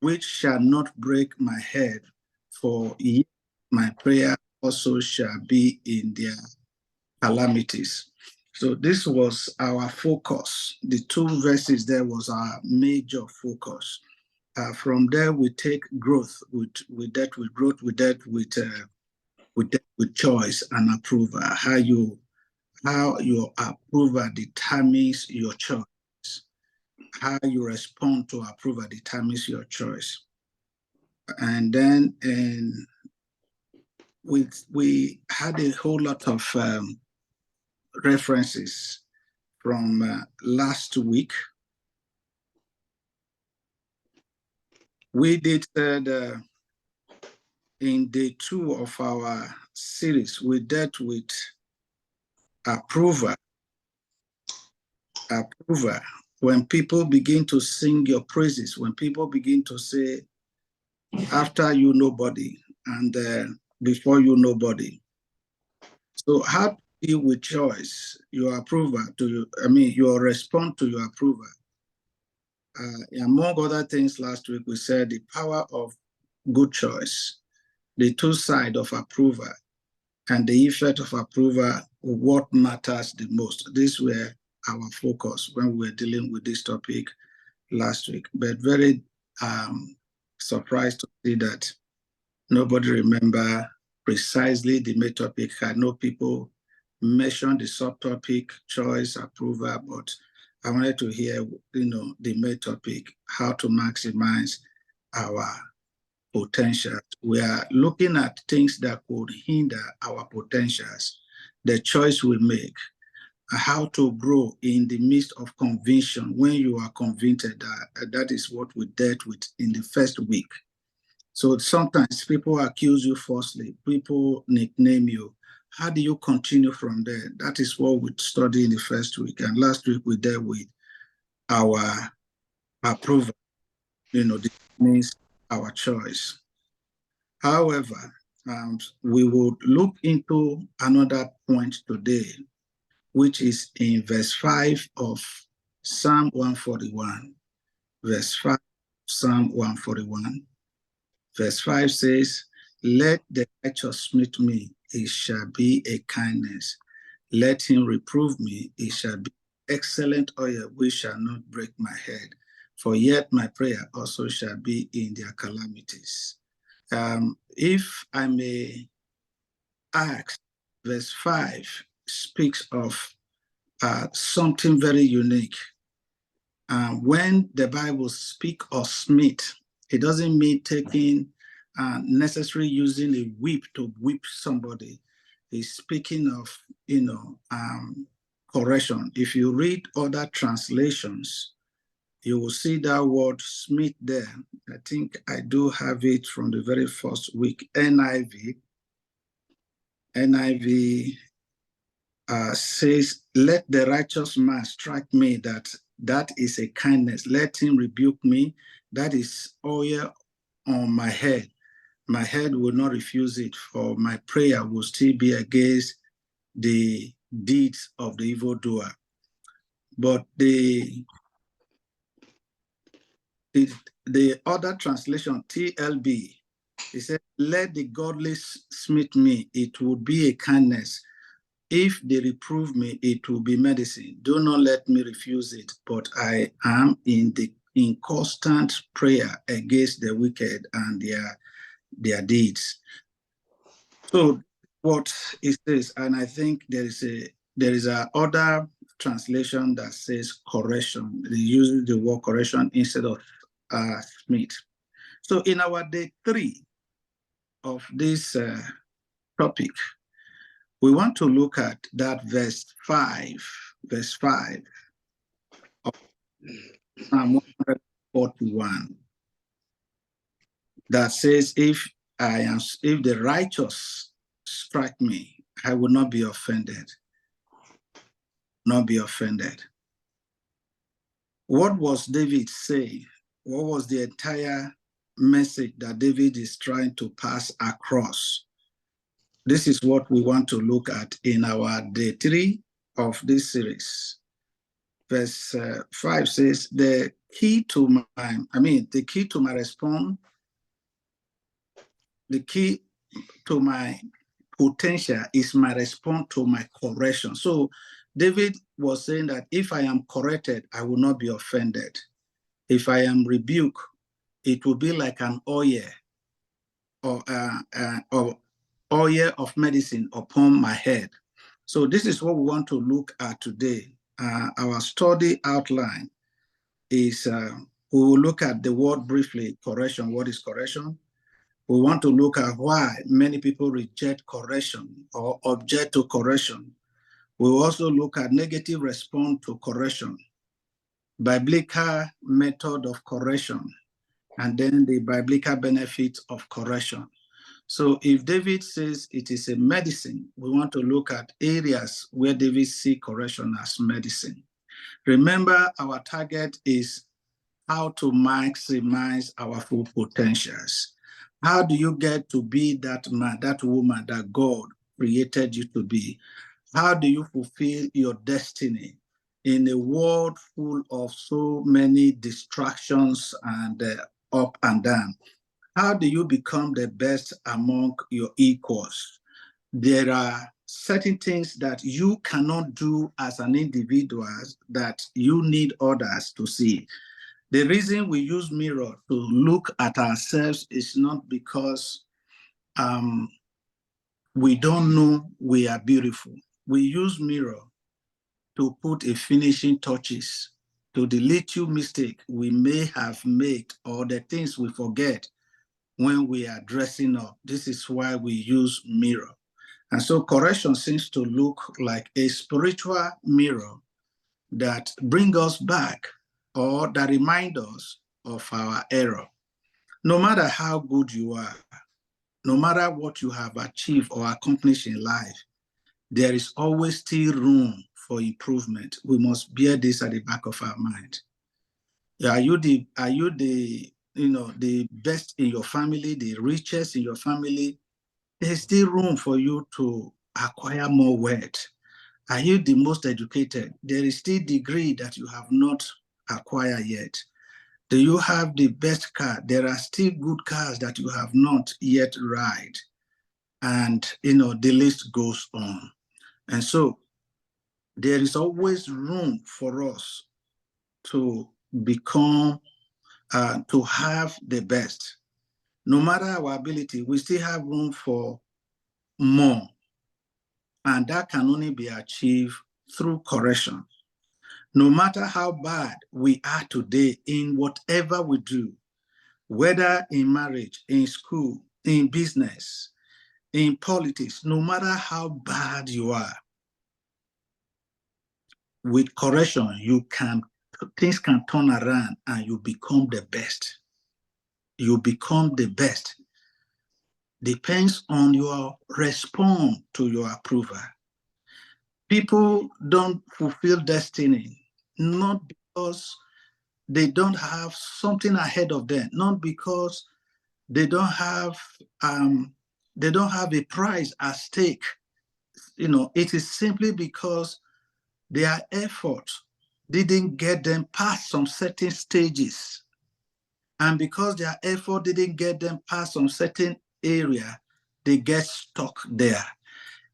which shall not break my head, for yet my prayer also shall be in their calamities. So this was our focus. The two verses there was our major focus. From there, we take growth with that, with growth, with that, with choice and approval. How your approval determines your choice. How you respond to approval determines your choice. And then we had a whole lot of references from last week. We did in day 2 of our series, we dealt with approval. When people begin to sing your praises, when people begin to say, after you nobody, and before you nobody. So how to deal with choice, your approval your response to your approval. Among other things, last week we said the power of good choice, the two sides of approval, and the effect of approval, what matters the most. These were our focus when we were dealing with this topic last week. But very surprised to see that nobody remember precisely the main topic. I know people mentioned the subtopic, choice, approval, but I wanted to hear, the main topic, how to maximize our potential. We are looking at things that could hinder our potentials, the choice we make, how to grow in the midst of conviction. When you are convicted, that is what we dealt with in the first week. So sometimes people accuse you falsely, people nickname you. How do you continue from there? That is what we studied in the first week. And last week we dealt with our approval, this means our choice. However, we will look into another point today, which is in verse 5 of Psalm 141. Verse 5, Psalm 141. Verse 5 says, let the righteous meet me, it shall be a kindness. Let him reprove me, it shall be excellent oil, which shall not break my head. For yet my prayer also shall be in their calamities. If I may ask, verse 5 speaks of something very unique. When the Bible speaks of smite, it doesn't mean taking necessarily using a whip to whip somebody. It's speaking of, correction. If you read other translations, you will see that word smite there. I think I do have it from the very first week. NIV says, let the righteous man strike me, that is a kindness. Let him rebuke me, that is oil on my head. My head will not refuse it, for my prayer will still be against the deeds of the evildoer. But the other translation, TLB, it says, let the godly smite me, it will be a kindness. If they reprove me, it will be medicine. Do not let me refuse it, but I am in constant prayer against the wicked and their deeds. So what is this? And I think there is a other translation that says correction. They use the word correction instead of smite. So in our day 3 of this topic, we want to look at that verse 5 of Psalm 141 that says, if the righteous strike me, I will not be offended. Not be offended. What was David saying? What was the entire message that David is trying to pass across? This is what we want to look at in our day 3 of this series. Verse 5 says, the key to my response, the key to my potential is my response to my correction. So David was saying that if I am corrected, I will not be offended. If I am rebuked, it will be like an oil or oil of medicine upon my head. So this is what we want to look at today. Our study outline is we will look at the word briefly, correction. What is correction? We want to look at why many people reject correction or object to correction. We will also look at negative response to correction, biblical method of correction, and then the biblical benefits of correction. So if David says it is a medicine, we want to look at areas where David sees correction as medicine. Remember, our target is how to maximize our full potentials. How do you get to be that man, that woman that God created you to be? How do you fulfill your destiny in a world full of so many distractions and up and down? How do you become the best among your equals? There are certain things that you cannot do as an individual that you need others to see. The reason we use mirror to look at ourselves is not because we don't know we are beautiful. We use mirror to put a finishing touches to the little mistake we may have made or the things we forget when we are dressing up. This is why we use mirror. And so correction seems to look like a spiritual mirror that brings us back or that remind us of our error. No matter how good you are, no matter what you have achieved or accomplished in life, there is always still room for improvement. We must bear this at the back of our mind. Are you the the best in your family, the richest in your family? There's still room for you to acquire more wealth. Are you the most educated? There is still degree that you have not acquired yet. Do you have the best car? There are still good cars that you have not yet ride. And, the list goes on. And so there is always room for us to become, to have the best. No matter our ability, we still have room for more. And that can only be achieved through correction. No matter how bad we are today in whatever we do, whether in marriage, in school, in business, in politics, no matter how bad you are, with correction, things can turn around and you become the best. You become the best. Depends on your response to your approval. People don't fulfill destiny, not because they don't have something ahead of them, not because they don't have a prize at stake. It is simply because their effort didn't get them past some certain stages. And because their effort didn't get them past some certain area, they get stuck there.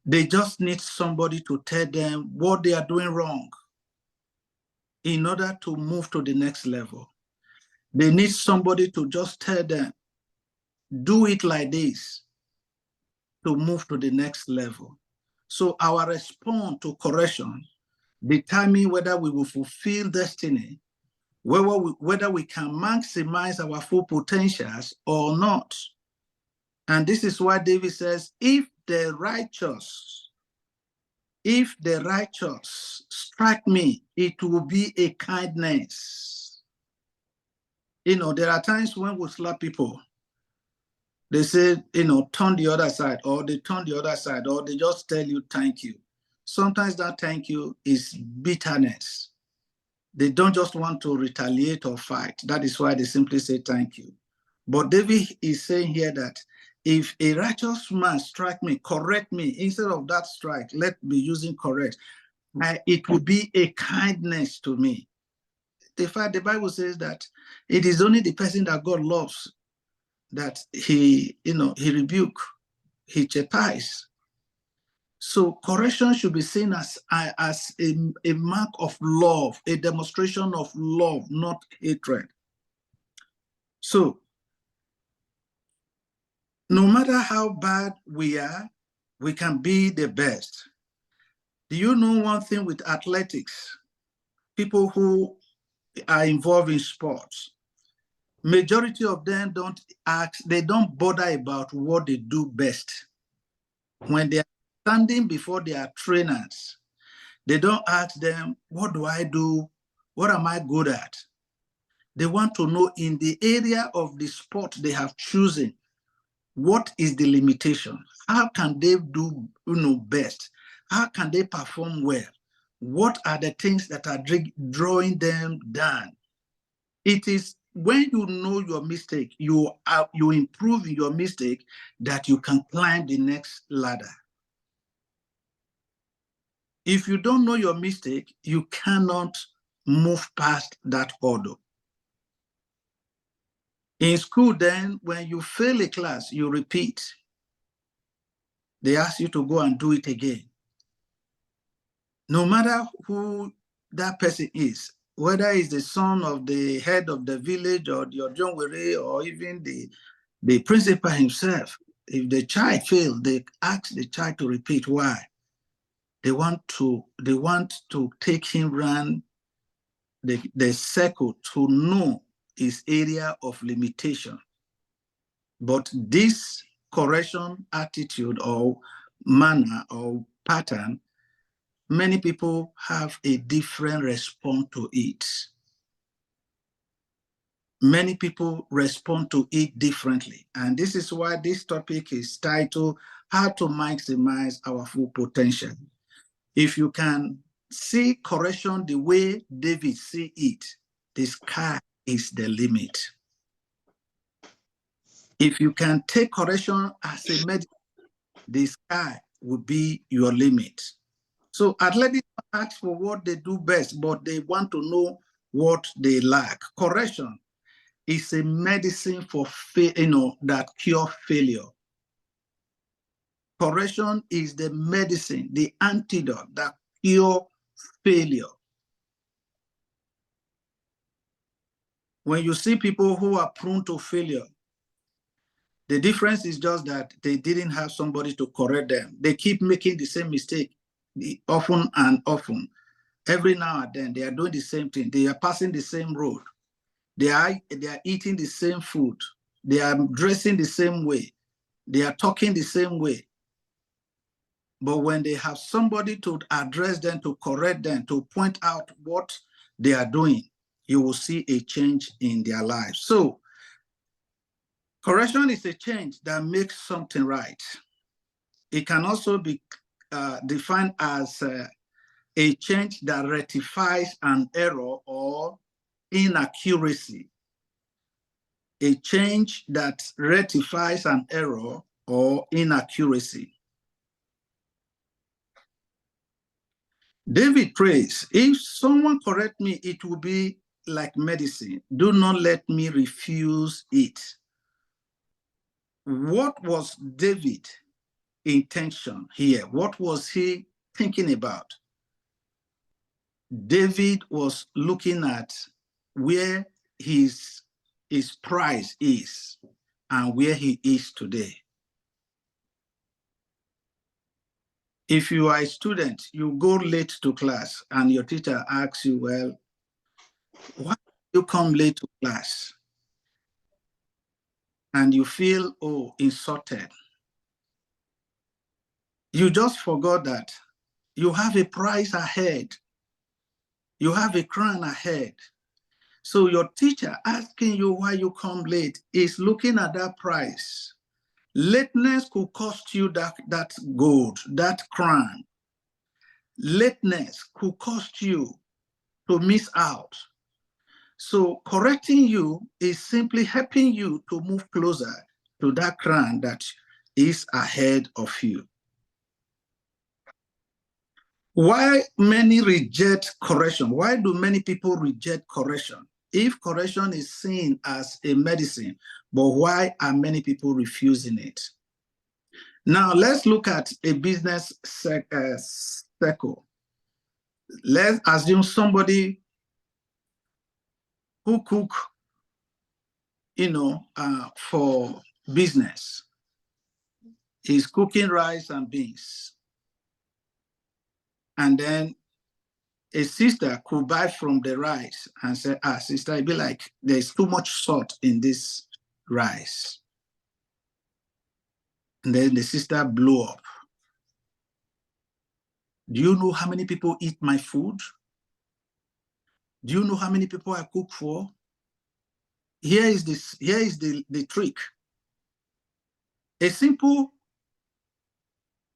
They just need somebody to tell them what they are doing wrong in order to move to the next level. They need somebody to just tell them, do it like this to move to the next level. So our response to correction determine whether we will fulfill destiny, whether we can maximize our full potentials or not. And this is why David says, if the righteous strike me, it will be a kindness. There are times when we slap people, they say, turn the other side, or they turn the other side, or they just tell you thank you. Sometimes that thank you is bitterness. They don't just want to retaliate or fight. That is why they simply say thank you. But David is saying here that if a righteous man strike me, correct me, instead of that strike, let me using correct. it would be a kindness to me. In fact, the Bible says that it is only the person that God loves that he rebuke, he chastise. So correction should be seen as a mark of love, a demonstration of love, not hatred. So no matter how bad we are, we can be the best. Do you know one thing with athletics? People who are involved in sports, majority of them they don't bother about what they do best. When they are standing before their trainers, they don't ask them, what do I do? What am I good at? They want to know in the area of the sport they have chosen, what is the limitation? How can they do best? How can they perform well? What are the things that are drawing them down? It is when you know your mistake, you improve in your mistake, that you can climb the next ladder. If you don't know your mistake, you cannot move past that hurdle. In school, then, when you fail a class, you repeat. They ask you to go and do it again. No matter who that person is, whether it's the son of the head of the village or your John Were, or even the principal himself, if the child fails, they ask the child to repeat. Why? They want to take him around the circle to know his area of limitation. But this correction attitude or manner or pattern, many people have a different response to it. Many people respond to it differently. And this is why this topic is titled, How to Maximize Our Full Potential. If you can see correction the way David see it, the sky is the limit. If you can take correction as a medicine, the sky will be your limit. So athletes ask for what they do best, but they want to know what they lack. Correction is a medicine for that cure failure. Correction is the medicine, the antidote that cure failure. When you see people who are prone to failure, the difference is just that they didn't have somebody to correct them. They keep making the same mistake often and often. Every now and then, they are doing the same thing. They are passing the same road. They are eating the same food. They are dressing the same way. They are talking the same way. But when they have somebody to address them, to correct them, to point out what they are doing, you will see a change in their lives. So correction is a change that makes something right. It can also be defined as a change that rectifies an error or inaccuracy. A change that rectifies an error or inaccuracy. David prays, if someone correct me, it will be like medicine. Do not let me refuse it. What was David's intention here? What was he thinking about? David was looking at where his prize is and where he is today. If you are a student, you go late to class and your teacher asks you, well, why do you come late to class? And you feel, insulted. You just forgot that you have a prize ahead. You have a crown ahead. So your teacher asking you why you come late is looking at that prize. Lateness could cost you that gold, that crown. Lateness could cost you to miss out. So correcting you is simply helping you to move closer to that crown that is ahead of you. Why many reject correction? Why do many people reject correction? If correction is seen as a medicine, but why are many people refusing it? Now, let's look at a business circle. Let's assume somebody who cook, for business. He's cooking rice and beans. And then a sister could buy from the rice and say, sister, it'd be like, there's too much salt in this rice. And then the sister blew up. Do you know how many people eat my food? Do you know how many people I cook for? Here is the trick. A simple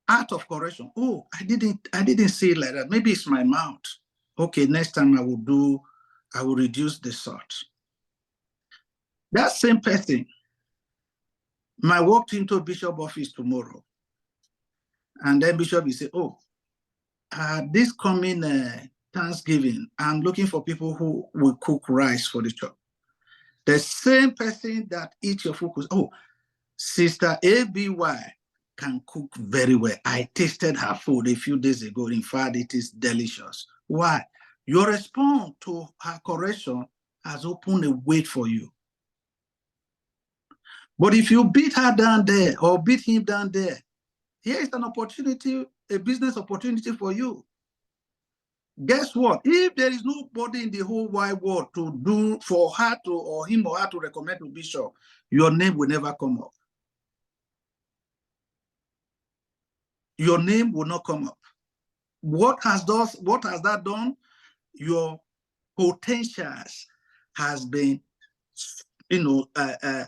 act of correction. Oh, I didn't say it like that. Maybe it's my mouth. Okay, next time I will reduce the salt. That same person might walk into Bishop's office tomorrow, and then Bishop will say, oh, this coming Thanksgiving, I'm looking for people who will cook rice for the church. The same person that eats your food, oh, Sister ABY can cook very well. I tasted her food a few days ago. In fact, it is delicious. Why? Your response to her correction has opened a way for you. But if you beat her down there or beat him down there, here is an opportunity, a business opportunity for you. Guess what? If there is nobody in the whole wide world to do for her to, or him or her to recommend to Bishop, your name will never come up. Your name will not come up. What has that done? Your potentials has been,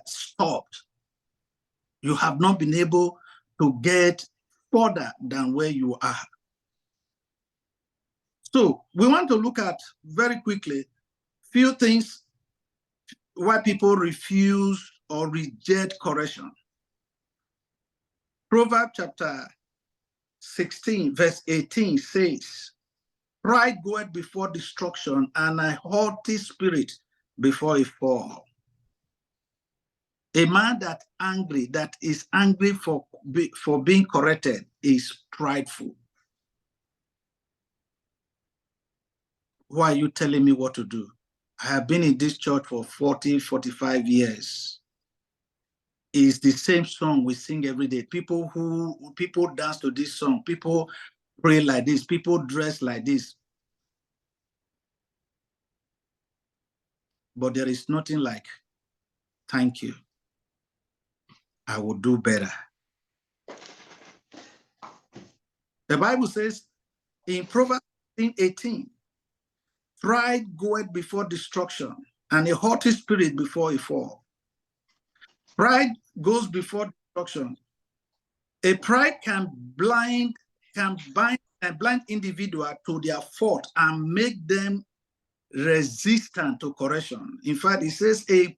stopped. You have not been able to get further than where you are. So we want to look at very quickly few things why people refuse or reject correction. Proverbs chapter 16, verse 18 says, pride goeth before destruction, and a haughty spirit before a fall. A man that is angry for being corrected is prideful. Why are you telling me what to do? I have been in this church for 40, 45 years. It's the same song we sing every day. People dance to this song. People pray like this. People dress like this. But there is nothing like, thank you. I will do better. The Bible says in Proverbs 18, pride goeth before destruction, and a haughty spirit before a fall. Pride goes before destruction. A pride can blind individual to their fault and make them resistant to correction. In fact, it says a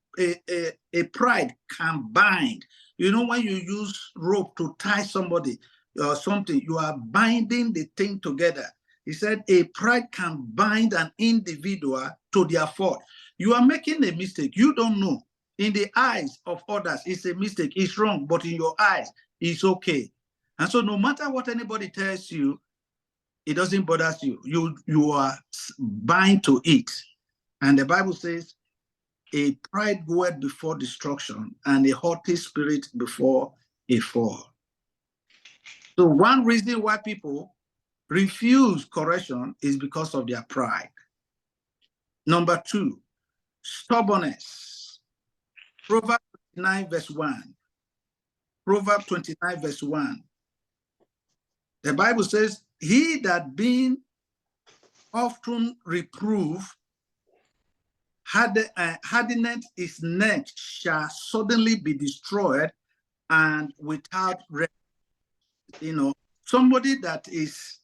pride can bind. You know, when you use rope to tie somebody or something, you are binding the thing together. He said a pride can bind an individual to their fault. You are making a mistake. You don't know. In the eyes of others, it's a mistake. It's wrong. But in your eyes, it's okay. And so no matter what anybody tells you, it doesn't bother you. You are bind to it. And the Bible says, a pride goeth before destruction, and a haughty spirit before a fall. So one reason why people refuse correction is because of their pride. Number two, stubbornness. Proverbs 29 verse 1. Proverbs 29 verse 1. The Bible says, he that being often reproved hardeneth his neck shall suddenly be destroyed, and without rest. Somebody that is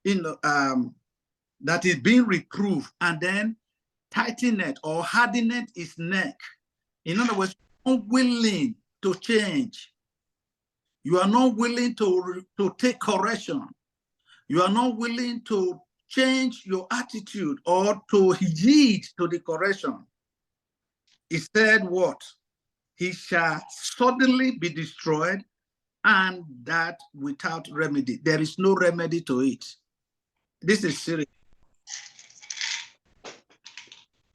that is being reproved and then tighteneth or hardeneth his neck. In other words, unwilling to change. You are not willing to take correction. You are not willing to change your attitude or to heed to the correction. He said what? He shall suddenly be destroyed, and that without remedy. There is no remedy to it. This is serious.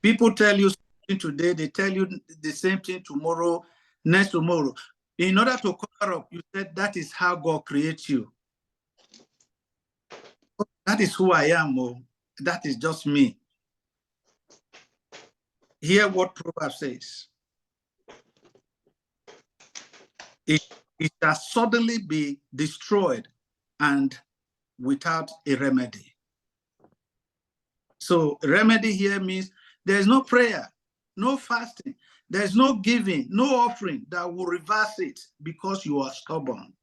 People tell you something today, they tell you the same thing tomorrow, next tomorrow. In order to cover up, you said that is how God creates you. That is who I am. Oh. That is just me. Hear what Proverbs says. It shall suddenly be destroyed and without a remedy. So remedy here means there's no prayer, no fasting, there's no giving, no offering that will reverse it because you are stubborn.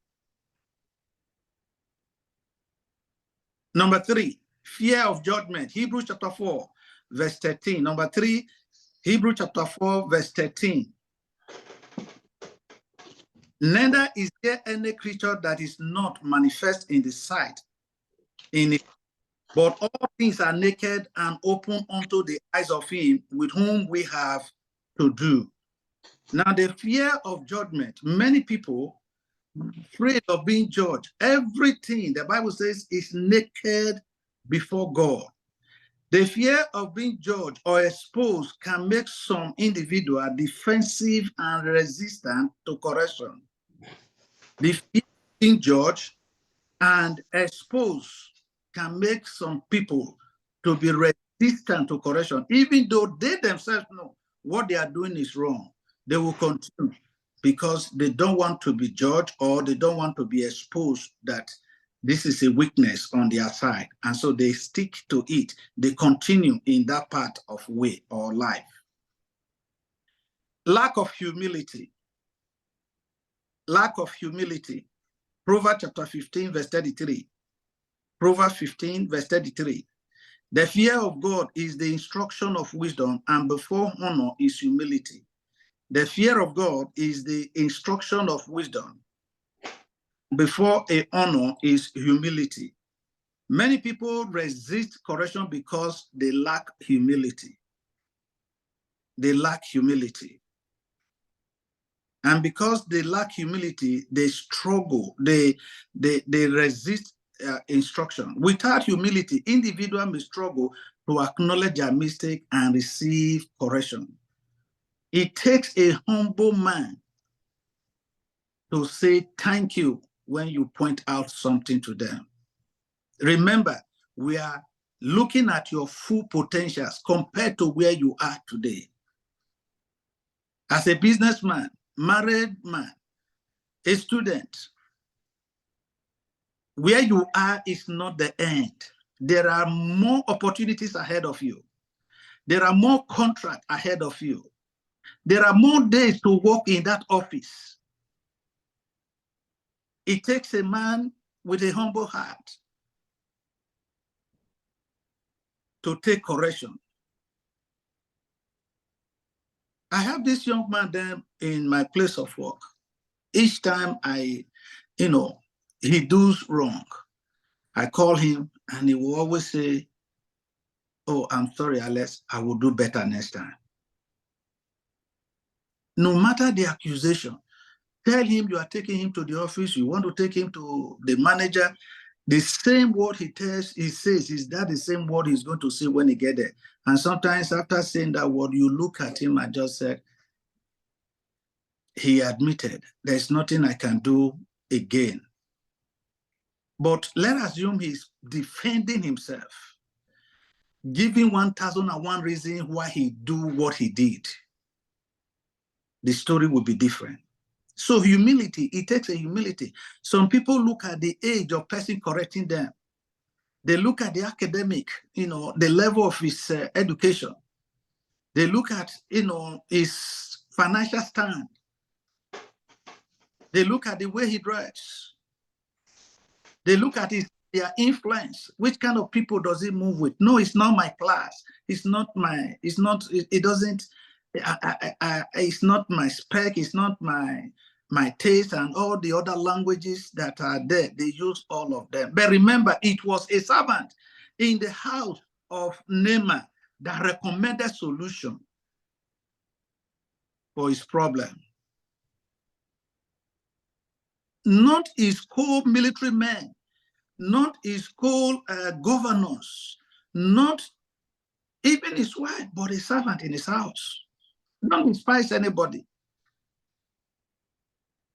Number 3, fear of judgment. Hebrews chapter 4, verse 13. Number 3, Hebrews chapter 4, verse 13. Neither is there any creature that is not manifest in the sight, but all things are naked and open unto the eyes of him with whom we have to do. Now, the fear of judgment, many people afraid of being judged. Everything the Bible says is naked before God. The fear of being judged or exposed can make some individual defensive and resistant to correction. The fear of being judged and exposed can make some people to be resistant to correction, even though they themselves know what they are doing is wrong. They will continue because they don't want to be judged or they don't want to be exposed that this is a weakness on their side. And so they stick to it. They continue in that part of way or life. Lack of humility. Lack of humility. Proverbs chapter 15, verse 33. Proverbs 15, verse 33. The fear of God is the instruction of wisdom, and before honor is humility. The fear of God is the instruction of wisdom. Before a honor is humility. Many people resist correction because they lack humility. They lack humility. And because they lack humility, they struggle, they resist instruction. Without humility, individuals may struggle to acknowledge their mistake and receive correction. It takes a humble man to say thank you when you point out something to them. Remember, we are looking at your full potentials compared to where you are today. As a businessman, married man, a student, where you are is not the end. There are more opportunities ahead of you. There are more contracts ahead of you. There are more days to work in that office. It takes a man with a humble heart to take correction. I have this young man there in my place of work. Each time he does wrong, I call him and he will always say, "Oh, I'm sorry, Alex, I will do better next time." No matter the accusation, tell him you are taking him to the office, you want to take him to the manager. The same word he says, is that the same word he's going to say when he gets there. And sometimes after saying that word, you look at him and just said, he admitted, there's nothing I can do again. But let's assume he's defending himself, giving 1,001 reasons why he do what he did. The story will be different. So humility, it takes a humility. Some people look at the age of person correcting them. They look at the academic, the level of his education. They look at, his financial stand. They look at the way he dresses. They look at their influence. Which kind of people does he move with? No, it's not my class. It's not my spec. It's not my my taste and all the other languages that are there. They use all of them. But remember, it was a servant in the house of Naaman that recommended solution for his problem. Not his co-military men, not his co-governors, not even his wife, but a servant in his house. Don't despise anybody.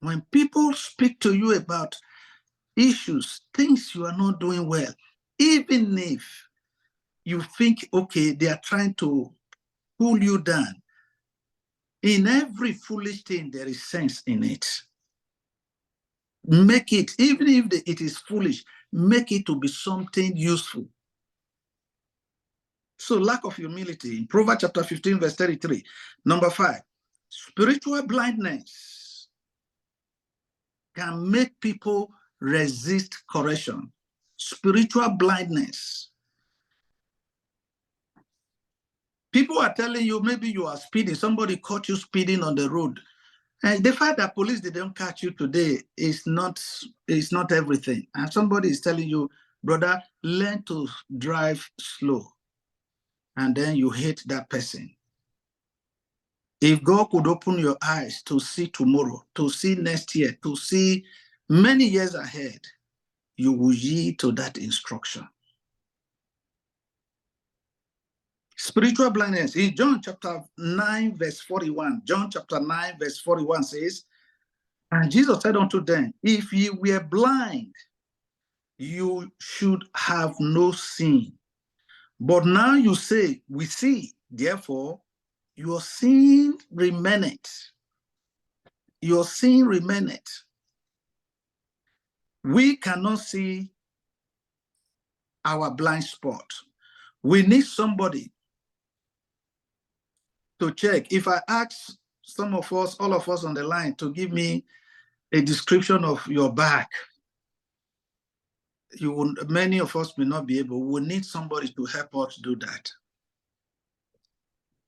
When people speak to you about issues, things you are not doing well, even if you think, okay, they are trying to pull you down, in every foolish thing, there is sense in it. Make it, even if it is foolish, make it to be something useful. So lack of humility. In Proverbs chapter 15, verse 33. Number 5, spiritual blindness can make people resist correction. Spiritual blindness. People are telling you, maybe you are speeding, somebody caught you speeding on the road. And the fact that police didn't catch you today is not everything. And somebody is telling you, brother, learn to drive slow. And then you hate that person. If God could open your eyes to see tomorrow, to see next year, to see many years ahead, you will yield to that instruction. Spiritual blindness. In John chapter 9, verse 41, John chapter 9, verse 41 says, and Jesus said unto them, if ye were blind, you should have no sin. But now you say, we see, therefore, your sin remaineth. Your sin remaineth. We cannot see our blind spot. We need somebody to check. If I ask some of us, all of us on the line, to give me a description of your back, many of us may not be able. We need somebody to help us do that.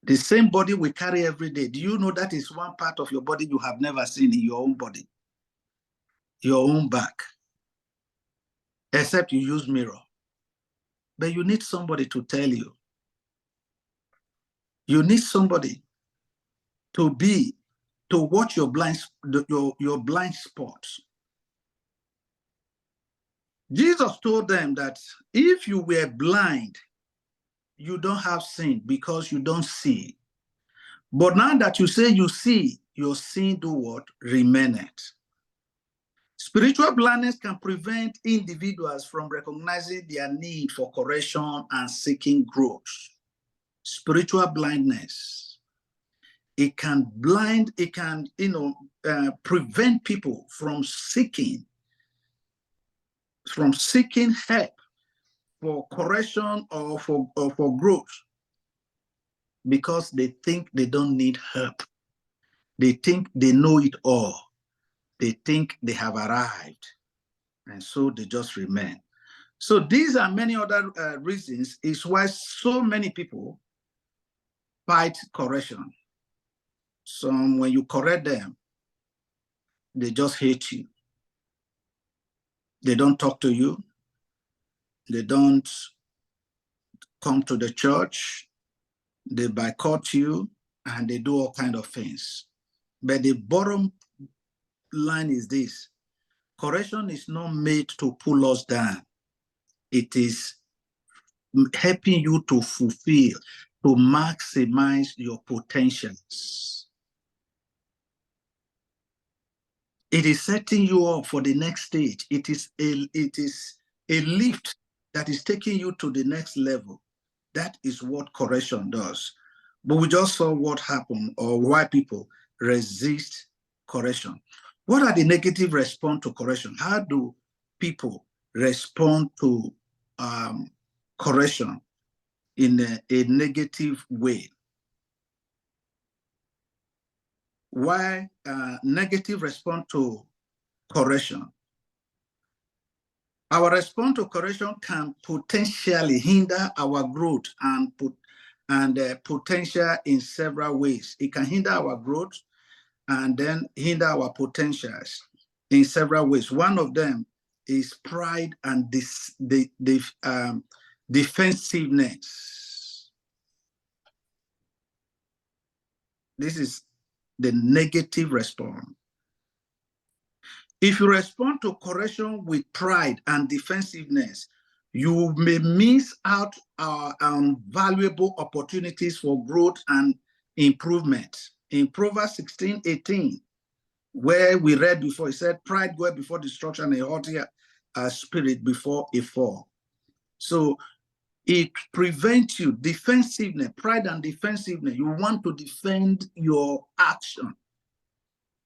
The same body we carry every day. Do you know that is one part of your body you have never seen in your own body? Your own back. Except you use mirror. But you need somebody to tell you. You need somebody to watch your blind spots. Jesus told them that if you were blind, you don't have sin because you don't see. But now that you say you see, your sin do what? Remaineth. Spiritual blindness can prevent individuals from recognizing their need for correction and seeking growth. Spiritual blindness, it can prevent people from seeking help for correction or for growth, because they think they don't need help. They think they know it all. They think they have arrived, and so they just remain. So these are many other reasons is why so many people fight correction. Some, when you correct them, they just hate you. They don't talk to you. They don't come to the church. They boycott you, and they do all kinds of things. But the bottom line is this: correction is not made to pull us down. It is helping you to fulfill, to maximize your potentials. It is setting you up for the next stage. It is a lift that is taking you to the next level. That is what correction does. But we just saw what happened, or why people resist correction. What are the negative response to correction? How do people respond to correction in a negative way? Why negative response to correction? Our response to correction can potentially hinder our growth and potential in several ways. It can hinder our growth and then hinder our potentials in several ways. One of them is pride and defensiveness. This is the negative response. If you respond to correction with pride and defensiveness, you may miss out on valuable opportunities for growth and improvement. In Proverbs 16:18, where we read before, it said, pride goeth before destruction, and a haughty spirit before a fall. So it prevents you, defensiveness, pride and defensiveness. You want to defend your action.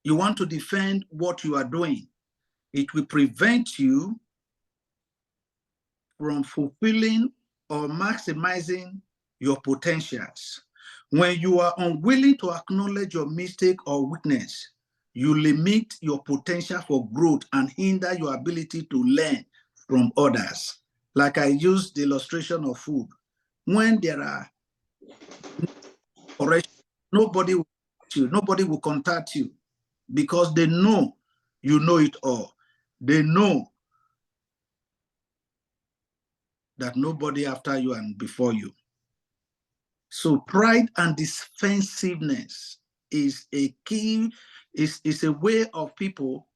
You want to defend what you are doing. It will prevent you from fulfilling or maximizing your potentials. When you are unwilling to acknowledge your mistake or weakness, you limit your potential for growth and hinder your ability to learn from others. Like I used the illustration of food. When there are corrections, nobody will contact you because they know you know it all. They know that nobody after you and before you. So pride and defensiveness is a key, is a way of people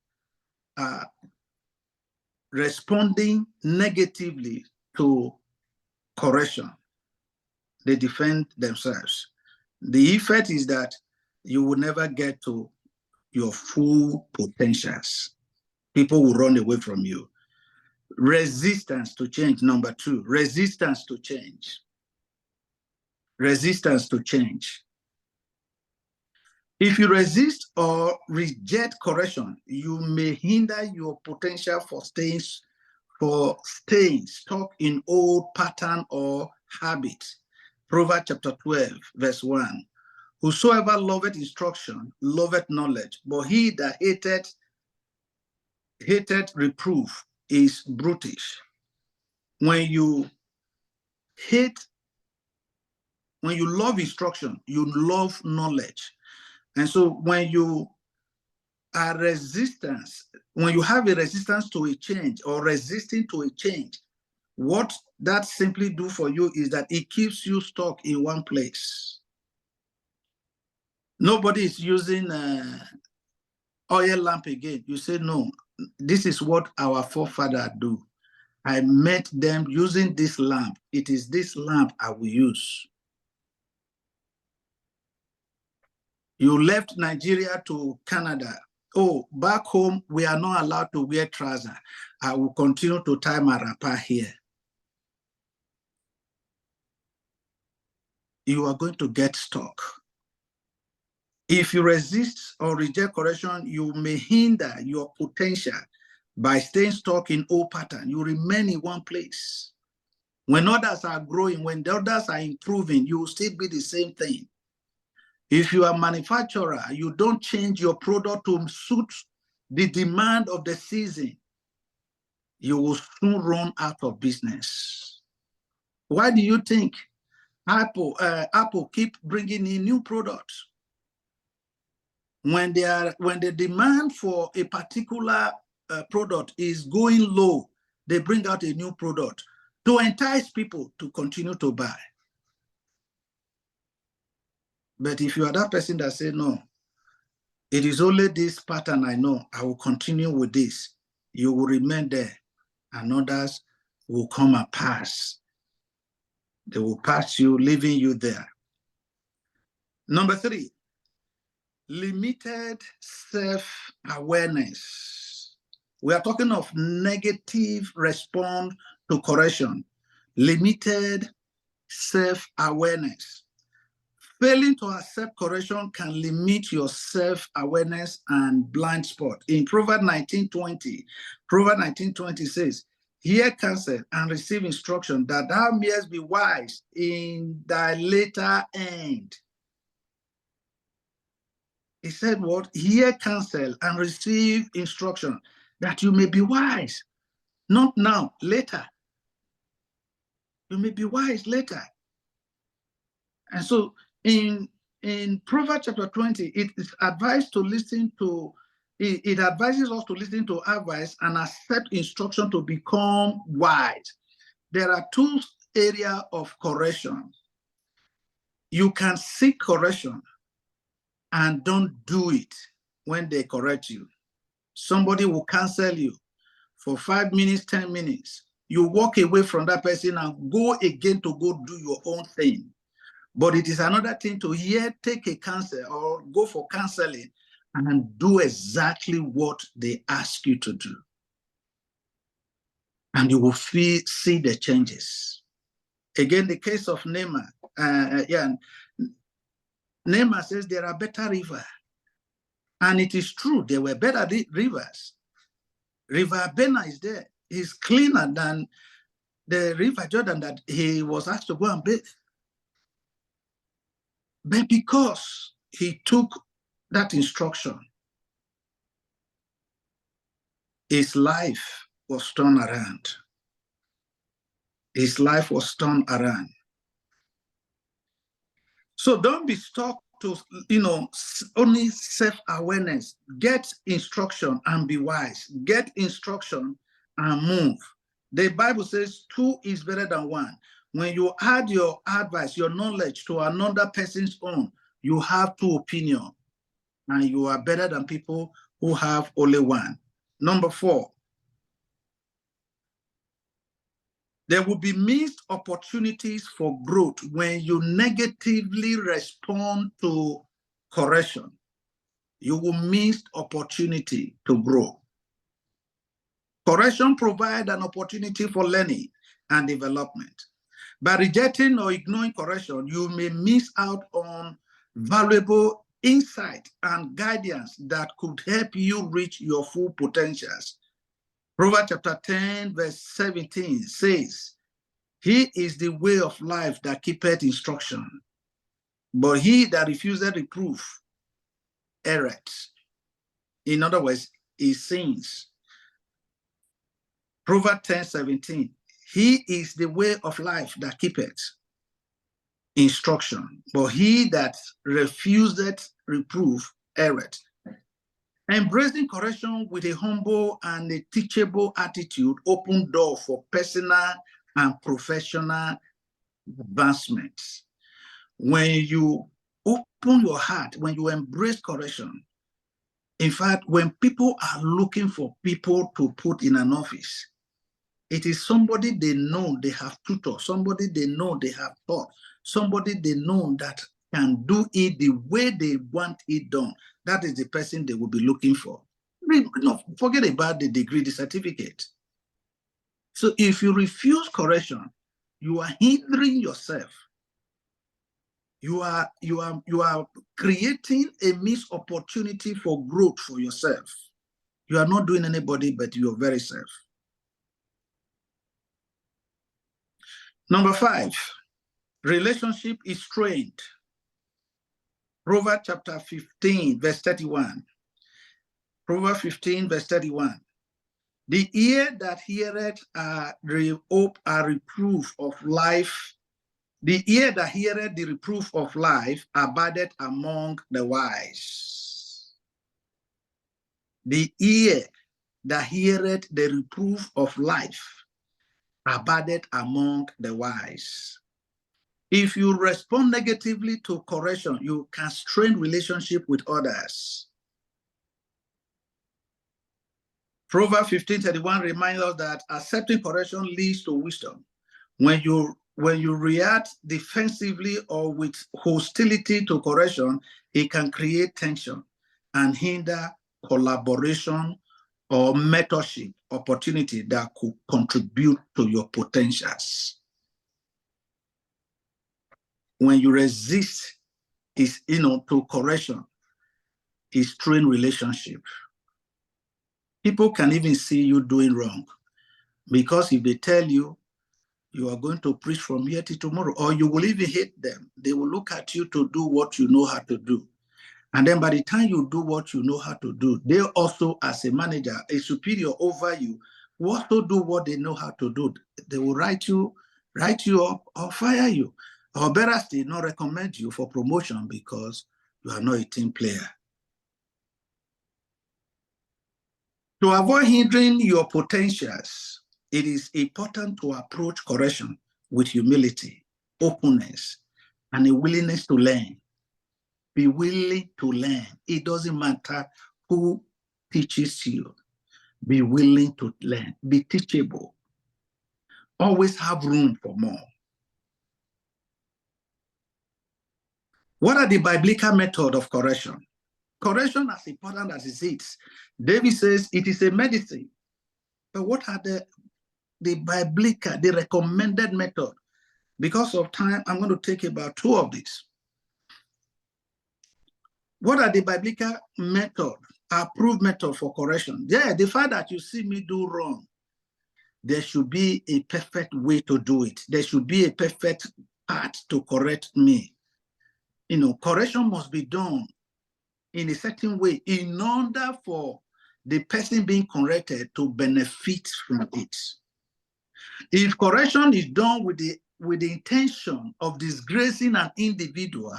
responding negatively to correction. They defend themselves. The effect is that you will never get to your full potentials. People will run away from you. Resistance to change, number 2, resistance to change. Resistance to change. If you resist or reject correction, you may hinder your potential for staying stuck in old pattern or habit. Proverbs chapter 12, verse 1. Whosoever loveth instruction, loveth knowledge, but he that hateth reproof is brutish. When you love instruction, you love knowledge. And so when you are when you have a resistance to a change or resisting to a change, what that simply do for you is that it keeps you stuck in one place. Nobody is using oil lamp again. You say, no, this is what our forefathers do. I met them using this lamp. It is this lamp I will use. You left Nigeria to Canada. Oh, back home, we are not allowed to wear trousers. I will continue to tie my wrapper here. You are going to get stuck. If you resist or reject correction, you may hinder your potential by staying stuck in old pattern. You remain in one place. When others are growing, when the others are improving, you will still be the same thing. If you are a manufacturer, you don't change your product to suit the demand of the season, you will soon run out of business. Why do you think Apple keep bringing in new products? When the demand for a particular product is going low, they bring out a new product to entice people to continue to buy. But if you are that person that say, no, it is only this pattern I know, I will continue with this, you will remain there, and others will come and pass. They will pass you, leaving you there. Number 3, limited self-awareness. We are talking of negative response to correction. Limited self-awareness. Failing to accept correction can limit your self-awareness and blind spot. In Proverbs 19:20 says, hear counsel and receive instruction, that thou mayest be wise in thy later end. He said what? Hear counsel and receive instruction, that you may be wise. Not now, later. You may be wise later. And so in in Proverbs chapter 20, it is advised to listen to, it advises us to listen to advice and accept instruction to become wise. There are two areas of correction. You can seek correction and don't do it when they correct you. Somebody will cancel you for 5 minutes, 10 minutes. You walk away from that person and go again to go do your own thing. But it is another thing to take a counsel or go for counseling and do exactly what they ask you to do. And you will see the changes. Again, the case of Naaman. Naaman says there are better rivers. And it is true, there were better rivers. River Bena is there. It's cleaner than the River Jordan that he was asked to go and bathe. But because he took that instruction, his life was turned around. His life was turned around. So don't be stuck to, only self-awareness. Get instruction and be wise. Get instruction and move. The Bible says 2 is better than 1. When you add your advice, your knowledge to another person's own, you have 2 opinions, and you are better than people who have only 1. Number 4, there will be missed opportunities for growth when you negatively respond to correction. You will miss opportunity to grow. Correction provides an opportunity for learning and development. By rejecting or ignoring correction, you may miss out on valuable insight and guidance that could help you reach your full potentials. Proverbs chapter 10, verse 17 says, "He is the way of life that keepeth instruction, but he that refuseth reproof erreth." In other words, he sins. Proverbs 10, 17, "He is the way of life that keepeth instruction, but he that refuseth reproof erreth." Embracing correction with a humble and a teachable attitude opens doors for personal and professional advancement. When you open your heart, when you embrace correction, in fact, when people are looking for people to put in an office, it is somebody they know they have tutored, somebody they know they have taught, somebody they know that can do it the way they want it done. That is the person they will be looking for. Forget about the degree, the certificate. So if you refuse correction, you are hindering yourself. You are creating a missed opportunity for growth for yourself. You are not doing anybody but your very self. Number 5, relationship is strained. Proverbs chapter 15, verse 31. Proverbs 15, verse 31. "The ear that heareth a reproof of life, the ear that heareth the reproof of life abideth among the wise." The ear that heareth the reproof of life abideth among the wise. If you respond negatively to correction, you can strain relationship with others. Proverbs 15:31 reminds us that accepting correction leads to wisdom. When you react defensively or with hostility to correction, it can create tension and hinder collaboration or mentorship opportunity that could contribute to your potentials. When you resist to correction, is strain relationship. People can even see you doing wrong, because if they tell you you are going to preach from here till tomorrow, or you will even hate them, they will look at you to do what you know how to do. And then by the time you do what you know how to do, they also, as a manager, a superior over you, will also do what they know how to do. They will write you up or fire you. Or better still, not recommend you for promotion because you are not a team player. To avoid hindering your potentials, it is important to approach correction with humility, openness, and a willingness to learn. Be willing to learn. It doesn't matter who teaches you. Be willing to learn. Be teachable. Always have room for more. What are the biblical methods of correction? Correction, as important as it is, David says it is a medicine. But what are the biblical, the recommended method? Because of time, I'm going to take about 2 of these. What are the biblical method, approved method for correction? Yeah, the fact that you see me do wrong, there should be a perfect way to do it. There should be a perfect path to correct me. You know, correction must be done in a certain way in order for the person being corrected to benefit from it. If correction is done with the intention of disgracing an individual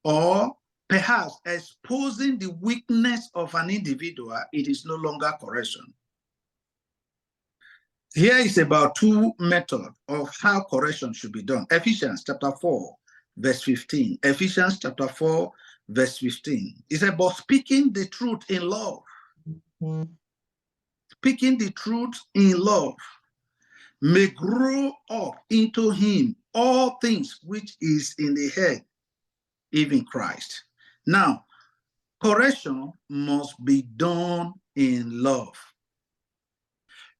or perhaps exposing the weakness of an individual, it is no longer correction. Here is about 2 methods of how correction should be done. Ephesians chapter 4, verse 15. Ephesians chapter 4, verse 15. It's about speaking the truth in love. Speaking the truth in love may grow up into him all things which is in the head, even Christ. Now, correction must be done in love.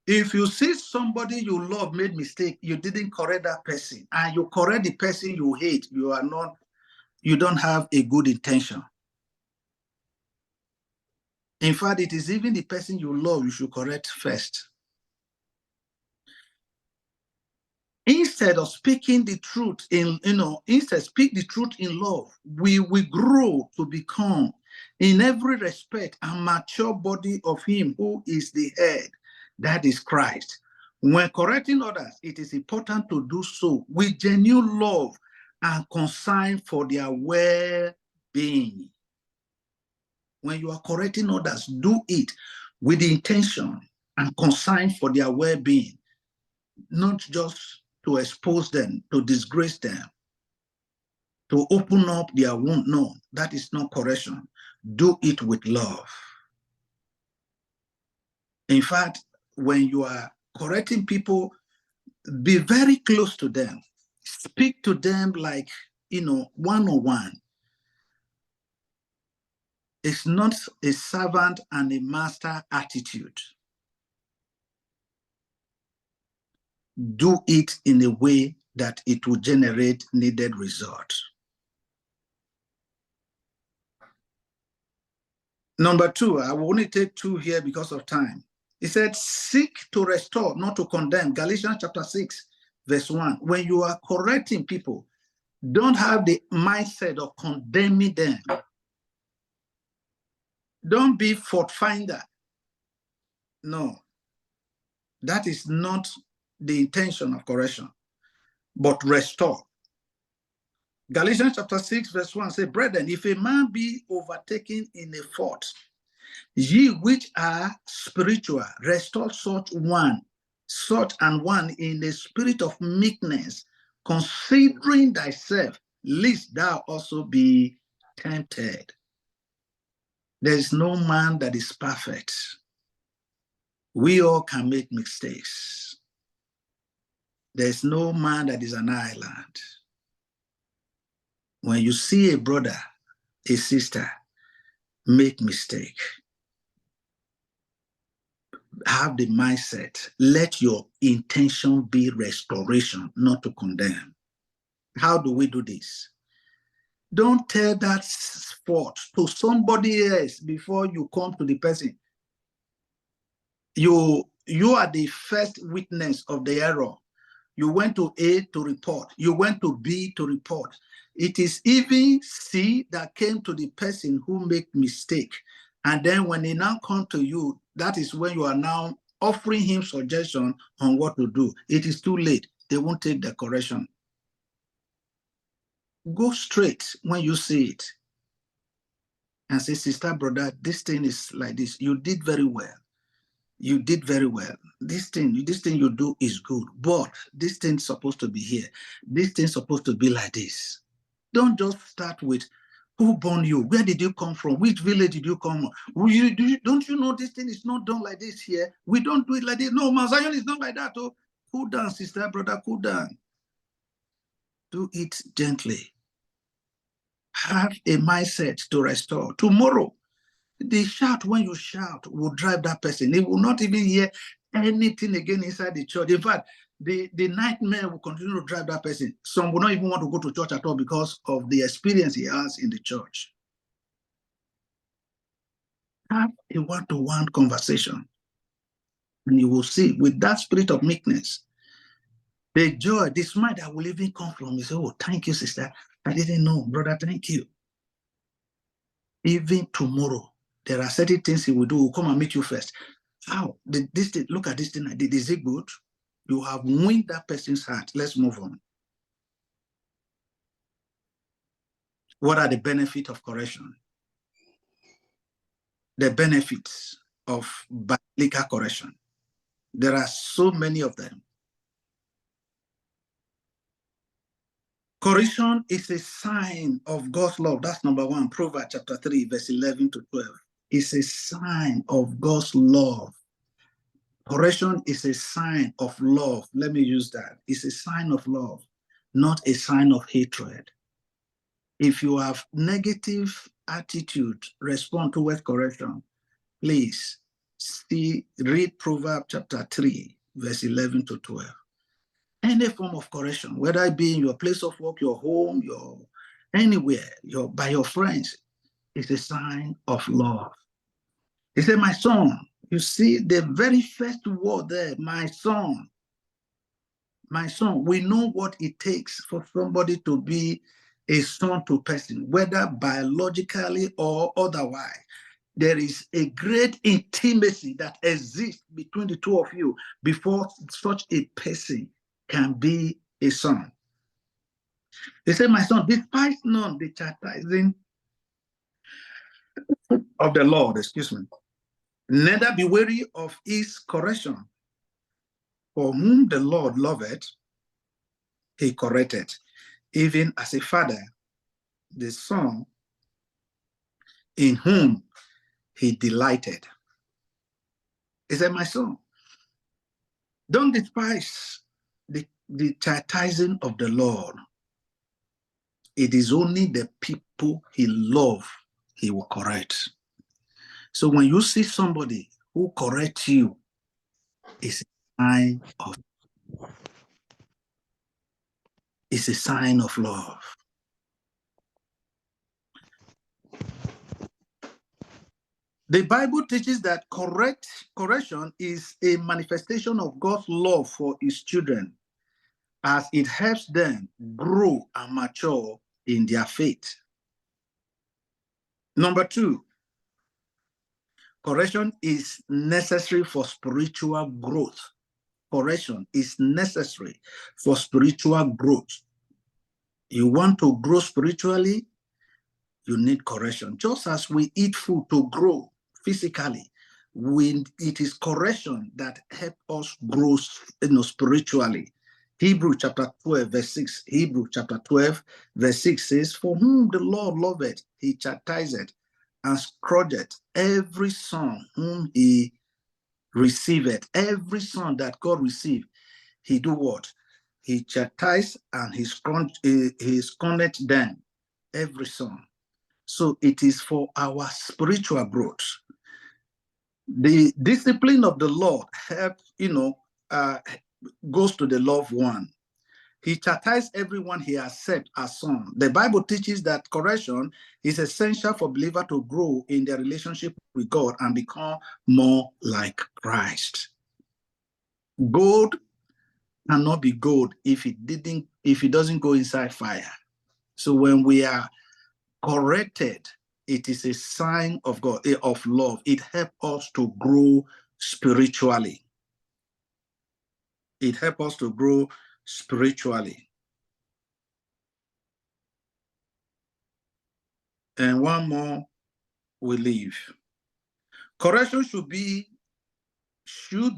If you see somebody you love made mistake, you didn't correct that person, and you correct the person you hate, you don't have a good intention. In fact, it is even the person you love you should correct first. Instead of speaking the truth instead speak the truth in love, we will grow to become in every respect a mature body of him who is the head, that is Christ. When correcting others, it is important to do so with genuine love and concern for their well-being. When you are correcting others, do it with the intention and concern for their well-being, not just to expose them, to disgrace them, to open up their wound. No, that is not correction. Do it with love. In fact, when you are correcting people, be very close to them. Speak to them like, one-on-one. It's not a servant and a master attitude. Do it in a way that it will generate needed results. Number 2, I will only take 2 here because of time. He said, seek to restore, not to condemn. Galatians chapter 6, verse 1. When you are correcting people, don't have the mindset of condemning them. Don't be fault finder. No, that is not the intention of correction, but restore. Galatians chapter 6, verse 1 says, brethren, if a man be overtaken in a fault, ye which are spiritual, restore such and one in a spirit of meekness, considering thyself, lest thou also be tempted. There is no man that is perfect. We all can make mistakes. There is no man that is an island. When you see a brother, a sister, make mistake, have the mindset, let your intention be restoration, not to condemn. How do we do this? Don't tell that fault to somebody else before you come to the person. You are the first witness of the error. You went to A to report. You went to B to report. It is even C that came to the person who made mistake. And then when he now come to you, that is when you are now offering him suggestion on what to do. It is too late. They won't take the correction. Go straight when you see it and say, sister, brother, this thing is like this. You did very well. You did very well. This thing you do is good, but this thing's supposed to be here. This thing's supposed to be like this. Don't just start with who born you? Where did you come from? Which village did you come from? Don't you know this thing is not done like this here? We don't do it like this. No, Mount Zion is not like that. Oh, cool down, sister, brother, cool down. Do it gently. Have a mindset to restore. Tomorrow, the shout, when you shout, will drive that person. He will not even hear anything again inside the church. In fact, the nightmare will continue to drive that person. Some will not even want to go to church at all because of the experience he has in the church. Have a one-to-one conversation, and you will see with that spirit of meekness, the joy, the smile that will even come from you. Say, oh, thank you, sister. I didn't know, brother, thank you. Even tomorrow, there are certain things he will do. Will come and meet you first. How? This thing, look at this thing I did. Is it good? You have won that person's heart. Let's move on. What are the benefits of correction? The benefits of biblical correction. There are so many of them. Correction is a sign of God's love. That's number one. Proverbs chapter 3, verse 11 to 12. It's a sign of God's love. Correction is a sign of love. Let me use that. It's a sign of love, not a sign of hatred. If you have negative attitude, respond towards correction, please read Proverbs chapter 3, verse 11 to 12. Any form of correction, whether it be in your place of work, your home, anywhere, by your friends, is a sign of love. He said, my son, you see the very first word there, my son. My son, we know what it takes for somebody to be a son to a person, whether biologically or otherwise. There is a great intimacy that exists between the two of you before such a person can be a son. He said, my son, despise none the chastising of the Lord, neither be weary of his correction. For whom the Lord loveth, he corrected, even as a father, the son in whom he delighted. He said, my son, don't despise the chastising of the Lord. It is only the people he loves he will correct. So when you see somebody who corrects you, it's a sign of love. The Bible teaches that correction is a manifestation of God's love for his children, as it helps them grow and mature in their faith. Number two, correction is necessary for spiritual growth. Correction is necessary for spiritual growth. You want to grow spiritually, you need correction. Just as we eat food to grow physically, it is correction that helps us grow spiritually. Hebrew chapter 12, verse 6. Hebrew chapter 12, verse 6 says, for whom the Lord loveth, he chastiseth and scourgeth every son whom he receiveth. Every son that God received, he do what? He chastised and he scourged them. Every son. So it is for our spiritual growth. The discipline of the Lord helps, goes to the loved one. He chastises everyone he accepts as son. The Bible teaches that correction is essential for believers to grow in their relationship with God and become more like Christ. Gold cannot be gold if it doesn't go inside fire. So when we are corrected, it is a sign of God, of love. It helps us to grow spiritually. It helps us to grow spiritually. and one more will leave. Correction should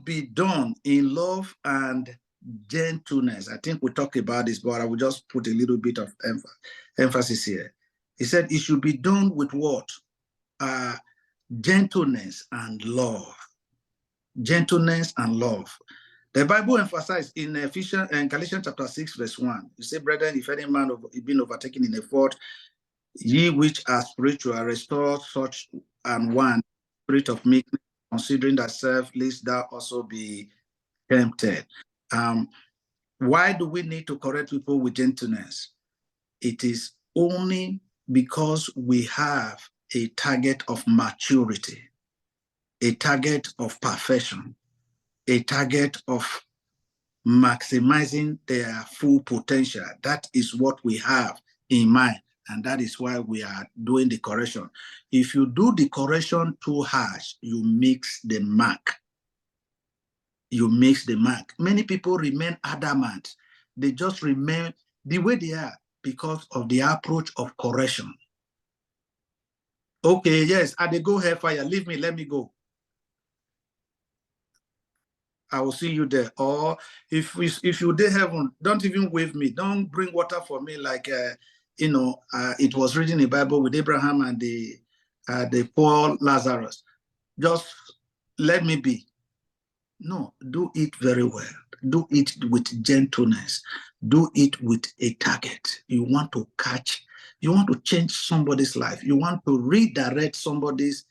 be done in love and gentleness. I think we talked about this, but I will just put a little bit of emphasis here. He said it should be done with what? Gentleness and love. Gentleness and love. The Bible emphasizes in Ephesians and Galatians chapter 6, verse 1. You say, brethren, if any man is being overtaken in a fault, ye which are spiritual, restore such and one spirit of meekness, considering thyself, lest thou also be tempted. Why do we need to correct people with gentleness? It is only because we have a target of maturity, a target of perfection, a target of maximizing their full potential. That is what we have in mind, and that is why we are doing the correction. If you do the correction too harsh, you mix the mark. You mix the mark. Many people remain adamant. They just remain the way they are because of the approach of correction. Okay, yes, I they go hellfire, leave me, let me go. I will see you there. Or if you did heaven, don't even wave me. Don't bring water for me like it was written in the Bible with Abraham and the poor Lazarus. Just let me be. No, do it very well. Do it with gentleness. Do it with a target. You want to change somebody's life. You want to redirect somebody's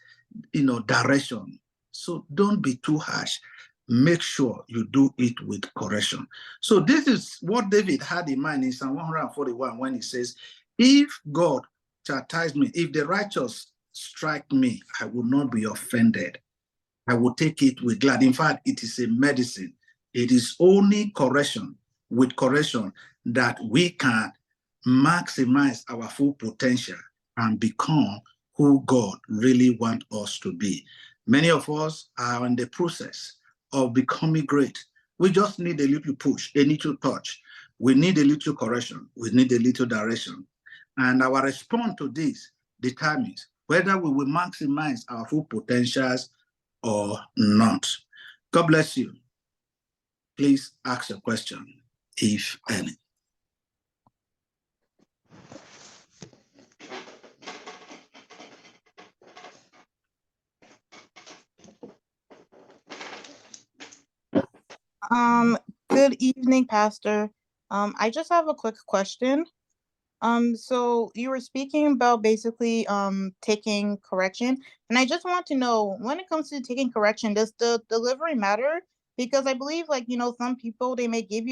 direction. So don't be too harsh. Make sure you do it with correction. So this is what David had in mind in Psalm 141 when he says, if God chastise me, if the righteous strike me, I will not be offended. I will take it with glad. In fact, it is a medicine. It is only correction, with correction, that we can maximize our full potential and become who God really wants us to be. Many of us are in the process of becoming great. We just need a little push, a little touch. We need a little correction. We need a little direction. And our response to this determines whether we will maximize our full potentials or not. God bless you. Please ask a question, if any. Good evening, Pastor. I just have a quick question. So you were speaking about basically taking correction, and I just want to know, when it comes to taking correction, does the delivery matter? Because I believe, some people, they may give you